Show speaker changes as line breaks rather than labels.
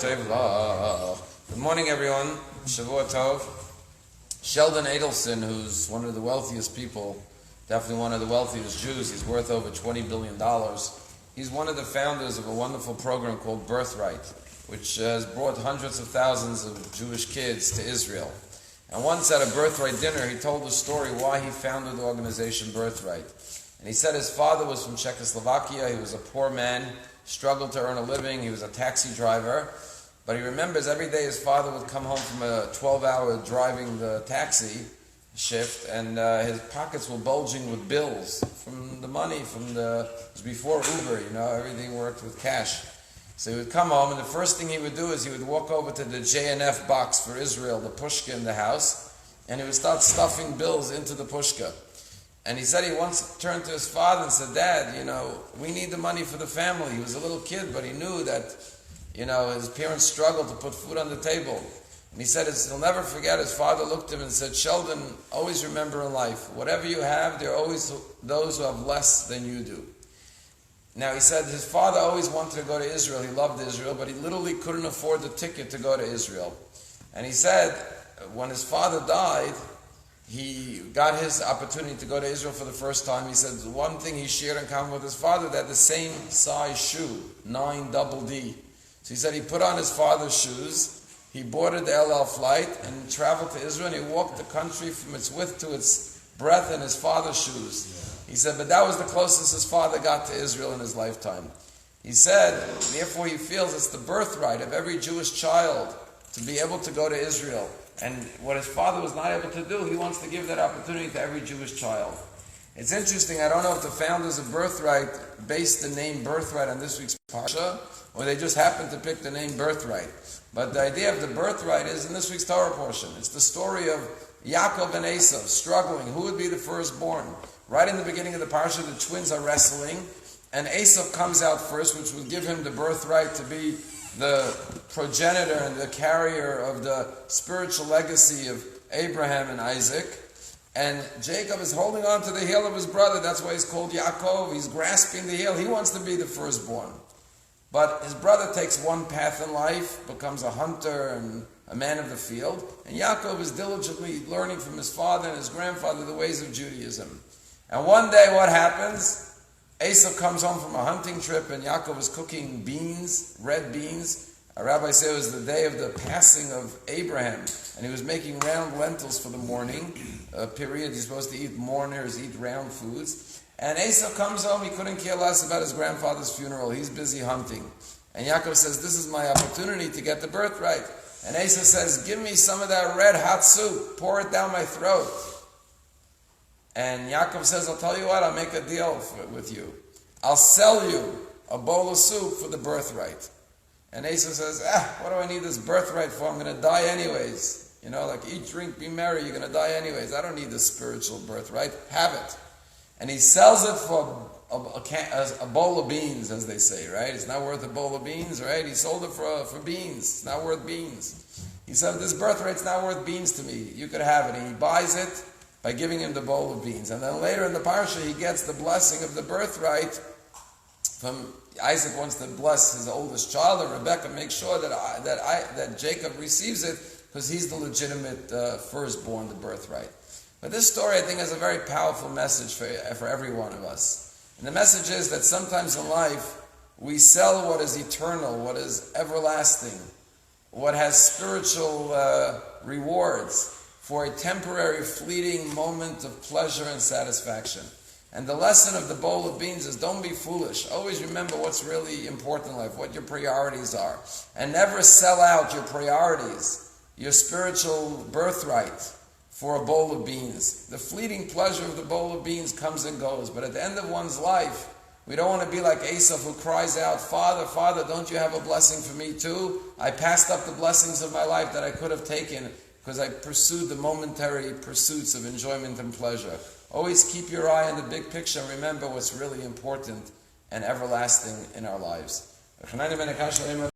Good morning, everyone. Shavua Tov. Sheldon Adelson, who's one of the wealthiest people, definitely one of the wealthiest Jews, he's worth over $20 billion. He's one of the founders of a wonderful program called Birthright, which has brought hundreds of thousands of Jewish kids to Israel. And once at a Birthright dinner, he told the story why he founded the organization Birthright. And he said his father was from Czechoslovakia. He was a poor man, struggled to earn a living. He was a taxi driver. But he remembers every day his father would come home from a 12-hour driving the taxi shift, and his pockets were bulging with bills from the money it was before Uber, everything worked with cash. So he would come home, and the first thing he would do is he would walk over to the JNF box for Israel, the pushka in the house, and he would start stuffing bills into the pushka. And he said he once turned to his father and said, "Dad, we need the money for the family." He was a little kid, but he knew that his parents struggled to put food on the table. And he said he'll never forget, his father looked at him and said, "Sheldon, always remember in life, whatever you have, there are always those who have less than you do." Now he said his father always wanted to go to Israel. He loved Israel, but he literally couldn't afford the ticket to go to Israel. And he said when his father died, he got his opportunity to go to Israel for the first time. He said the one thing he shared in common with his father, they had the same size shoe, 9DD. So he said he put on his father's shoes, he boarded the El Al flight and traveled to Israel, and he walked the country from its width to its breadth in his father's shoes. He said, but that was the closest his father got to Israel in his lifetime. He said, therefore he feels it's the birthright of every Jewish child to be able to go to Israel. And what his father was not able to do, he wants to give that opportunity to every Jewish child. It's interesting, I don't know if the founders of Birthright based the name Birthright on this week's Parsha, or they just happened to pick the name Birthright. But the idea of the birthright is in this week's Torah portion. It's the story of Yaakov and Esav struggling. Who would be the firstborn? Right in the beginning of the Parsha, the twins are wrestling, and Esav comes out first, which would give him the birthright to be the progenitor and the carrier of the spiritual legacy of Abraham and Isaac. And Jacob is holding on to the heel of his brother. That's why he's called Yaakov. He's grasping the heel. He wants to be the firstborn. But his brother takes one path in life, becomes a hunter and a man of the field. And Yaakov is diligently learning from his father and his grandfather the ways of Judaism. And one day what happens? Esav comes home from a hunting trip, and Yaakov is cooking beans, red beans. A rabbi said it was the day of the passing of Abraham, and he was making round lentils for the morning period. He's supposed to eat mourners, eat round foods. And Esav comes home, he couldn't care less about his grandfather's funeral. He's busy hunting. And Yaakov says, this is my opportunity to get the birthright. And Esav says, give me some of that red hot soup, pour it down my throat. And Yaakov says, I'll tell you what, I'll make a deal with you. I'll sell you a bowl of soup for the birthright. And Esav says, what do I need this birthright for? I'm going to die anyways. Eat, drink, be merry, you're going to die anyways. I don't need this spiritual birthright. Have it. And he sells it for a bowl of beans, as they say, right? It's not worth a bowl of beans, right? He sold it for beans. It's not worth beans. He said, this birthright's not worth beans to me. You could have it. And he buys it by giving him the bowl of beans. And then later in the Parsha, he gets the blessing of the birthright from Isaac wants to bless his oldest child, and Rebecca makes sure that Jacob receives it because he's the legitimate firstborn, the birthright. But this story, I think, has a very powerful message for every one of us. And the message is that sometimes in life, we sell what is eternal, what is everlasting, what has spiritual rewards for a temporary, fleeting moment of pleasure and satisfaction. And the lesson of the bowl of beans is don't be foolish. Always remember what's really important in life, what your priorities are. And never sell out your priorities, your spiritual birthright, for a bowl of beans. The fleeting pleasure of the bowl of beans comes and goes. But at the end of one's life, we don't want to be like Esav, who cries out, Father, Father, don't you have a blessing for me too? I passed up the blessings of my life that I could have taken because I pursued the momentary pursuits of enjoyment and pleasure. Always keep your eye on the big picture and remember what's really important and everlasting in our lives.